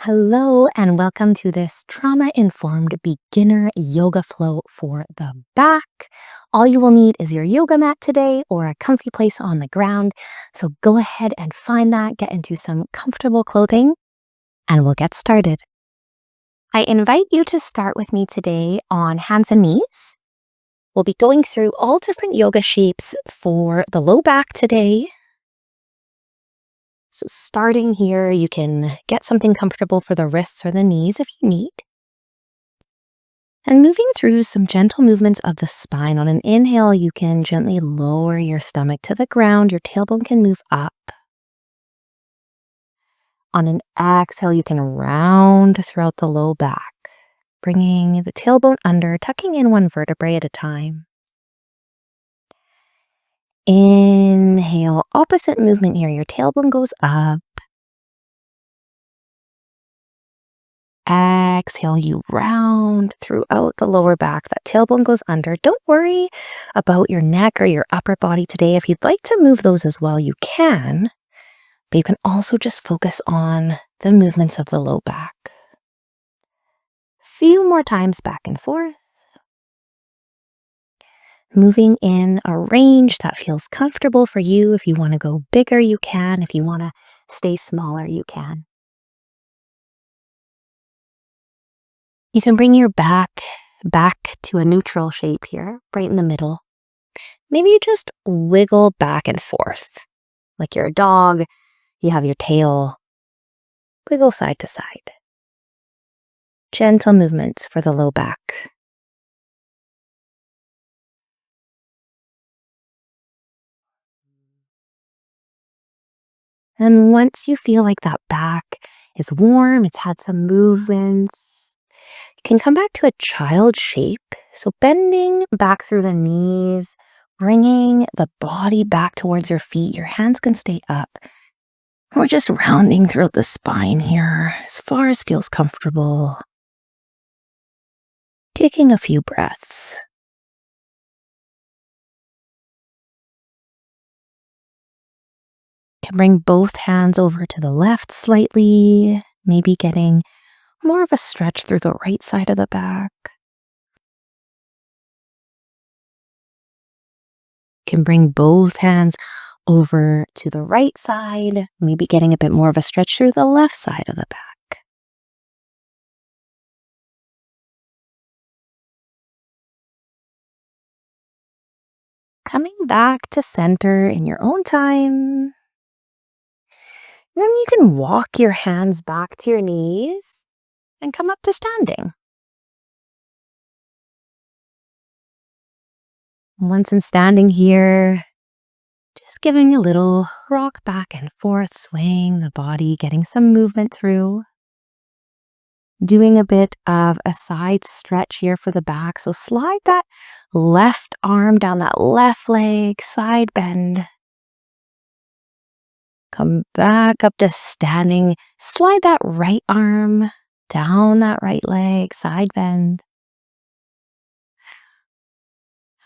Hello, and welcome to this trauma-informed beginner yoga flow for the back. All you will need is your yoga mat today or a comfy place on the ground. So go ahead and find that, get into some comfortable clothing, and we'll get started. I invite you to start with me today on hands and knees. We'll be going through all different yoga shapes for the low back today. So starting here, you can get something comfortable for the wrists or the knees if you need. And moving through some gentle movements of the spine. On an inhale, you can gently lower your stomach to the ground. Your tailbone can move up. On an exhale, you can round throughout the low back, bringing the tailbone under, tucking in one vertebrae at a time. Inhale, opposite movement here. Your tailbone goes up. Exhale, you round throughout the lower back. That tailbone goes under. Don't worry about your neck or your upper body today. If you'd like to move those as well, you can. But you can also just focus on the movements of the low back. Few more times back and forth. Moving in a range that feels comfortable for you. If you want to go bigger, you can. If you want to stay smaller, you can. You can bring your back to a neutral shape here, right in the middle. Maybe you just wiggle back and forth. Like you're a dog, you have your tail. Wiggle side to side. Gentle movements for the low back. And once you feel like that back is warm, it's had some movements, you can come back to a child shape. So bending back through the knees, bringing the body back towards your feet. Your hands can stay up. We're just rounding throughout the spine here as far as feels comfortable. Taking a few breaths. Can bring both hands over to the left slightly, maybe getting more of a stretch through the right side of the back. Can bring both hands over to the right side, maybe getting a bit more of a stretch through the left side of the back. Coming back to center in your own time. Then you can walk your hands back to your knees and come up to standing. Once in standing here, just giving a little rock back and forth, swaying the body, getting some movement through. Doing a bit of a side stretch here for the back. So slide that left arm down that left leg, side bend. Come back up to standing. Slide that right arm down that right leg, side bend.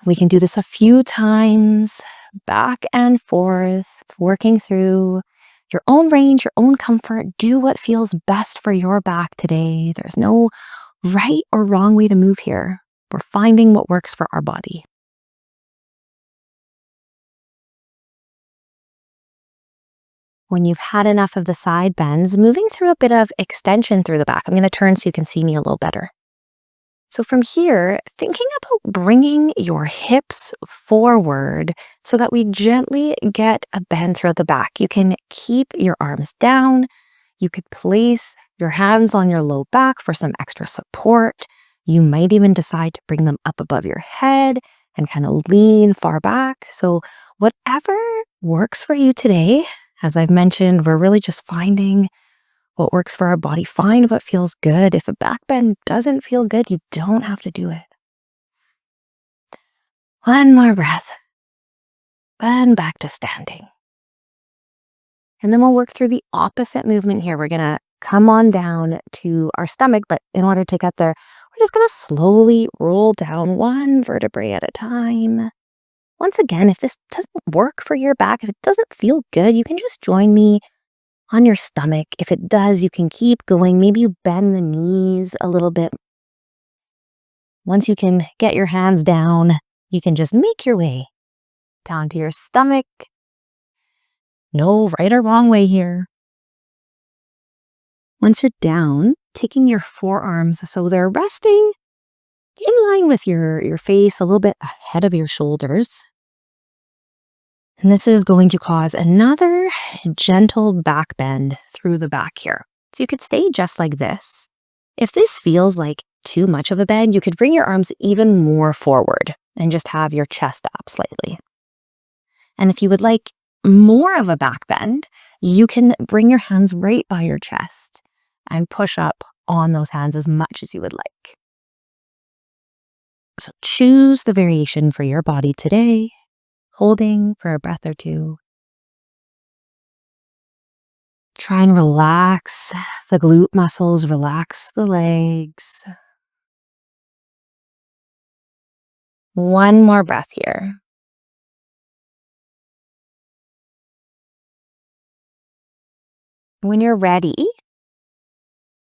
We can do this a few times, back and forth, working through your own range, your own comfort. Do what feels best for your back today. There's no right or wrong way to move here. We're finding what works for our body. When you've had enough of the side bends, moving through a bit of extension through the back. I'm going to turn so you can see me a little better. So from here, thinking about bringing your hips forward so that we gently get a bend throughout the back. You can keep your arms down. You could place your hands on your low back for some extra support. You might even decide to bring them up above your head and kind of lean far back. So whatever works for you today, as I've mentioned, we're really just finding what works for our body. Find what feels good. If a back bend doesn't feel good, you don't have to do it. One more breath. Bend back to standing. And then we'll work through the opposite movement here. We're going to come on down to our stomach, but in order to get there, we're just going to slowly roll down one vertebrae at a time. Once again, if this doesn't work for your back, if it doesn't feel good, you can just join me On your stomach, if it does, you can keep going. Maybe you bend the knees a little bit. Once you can get your hands down, you can just make your way down to your stomach. No right or wrong way here. Once you're down, taking your forearms so they're resting in line with your face, a little bit ahead of your shoulders. And this is going to cause another gentle back bend through the back here. So you could stay just like this. If this feels like too much of a bend, you could bring your arms even more forward and just have your chest up slightly. And if you would like more of a back bend, you can bring your hands right by your chest and push up on those hands as much as you would like. So choose the variation for your body today, holding for a breath or two. Try and relax the glute muscles, relax the legs. One more breath here. When you're ready,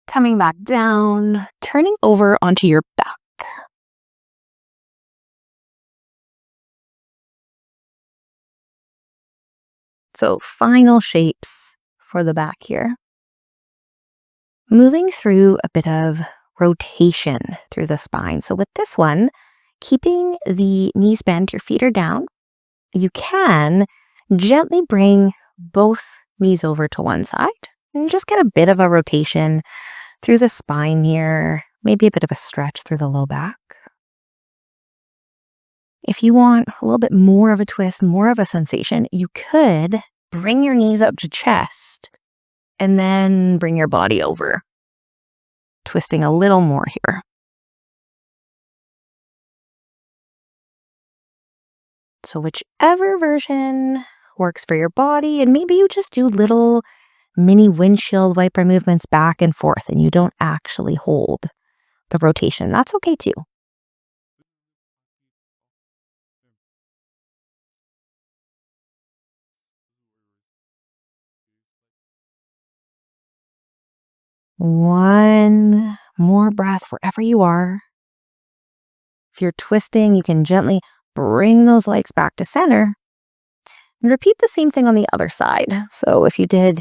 coming back down, turning over onto your back. So final shapes for the back here. Moving through a bit of rotation through the spine. So with this one, keeping the knees bent, your feet are down, you can gently bring both knees over to one side and just get a bit of a rotation through the spine here, maybe a bit of a stretch through the low back. If you want a little bit more of a twist, more of a sensation, you could bring your knees up to chest and then bring your body over, twisting a little more here. So whichever version works for your body, and maybe you just do little mini windshield wiper movements back and forth and you don't actually hold the rotation. That's okay too. One more breath wherever you are. If you're twisting, you can gently bring those legs back to center and repeat the same thing on the other side. So if you did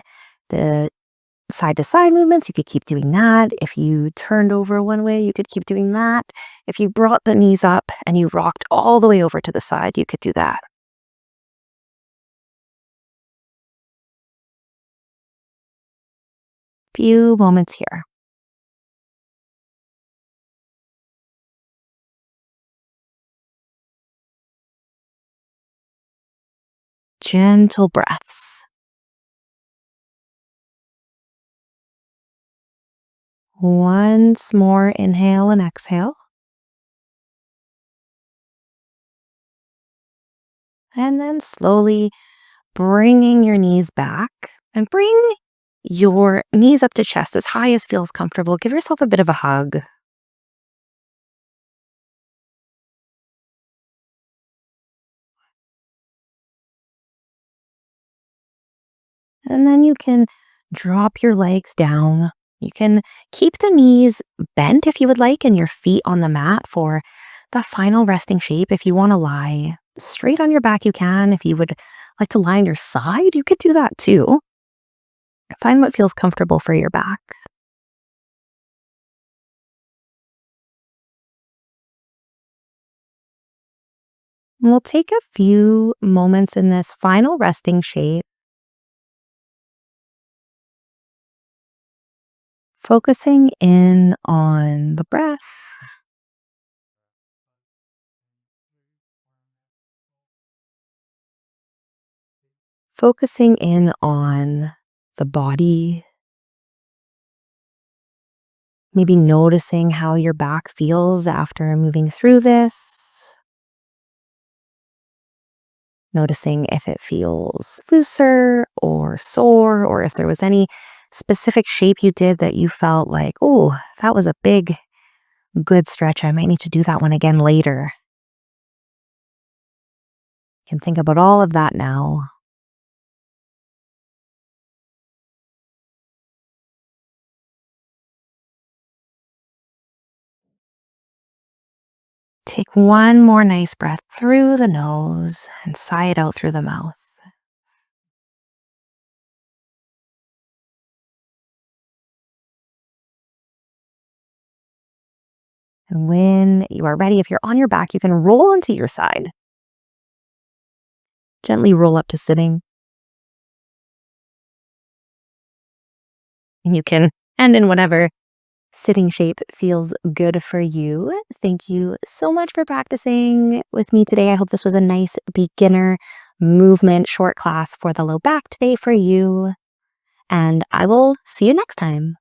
the side to side movements, you could keep doing that. If you turned over one way, you could keep doing that. If you brought the knees up and you rocked all the way over to the side, you could do that. Few moments here. Gentle breaths. Once more, inhale and exhale. And then slowly bringing your knees back and bring your knees up to chest as high as feels comfortable. Give yourself a bit of a hug. And then you can drop your legs down. You can keep the knees bent if you would like and your feet on the mat for the final resting shape. If you want to lie straight on your back, you can. If you would like to lie on your side, you could do that too. Find what feels comfortable for your back. And we'll take a few moments in this final resting shape, focusing in on the breath, focusing in on the body, maybe noticing how your back feels after moving through this, noticing if it feels looser or sore, or if there was any specific shape you did that you felt like, oh, that was a big, good stretch. I might need to do that one again later. You can think about all of that now. Take one more nice breath through the nose and sigh it out through the mouth. And when you are ready, if you're on your back, you can roll onto your side. Gently roll up to sitting. And you can end in whatever sitting shape feels good for you. Thank you so much for practicing with me today. I hope this was a nice beginner movement short class for the low back today for you. And I will see you next time.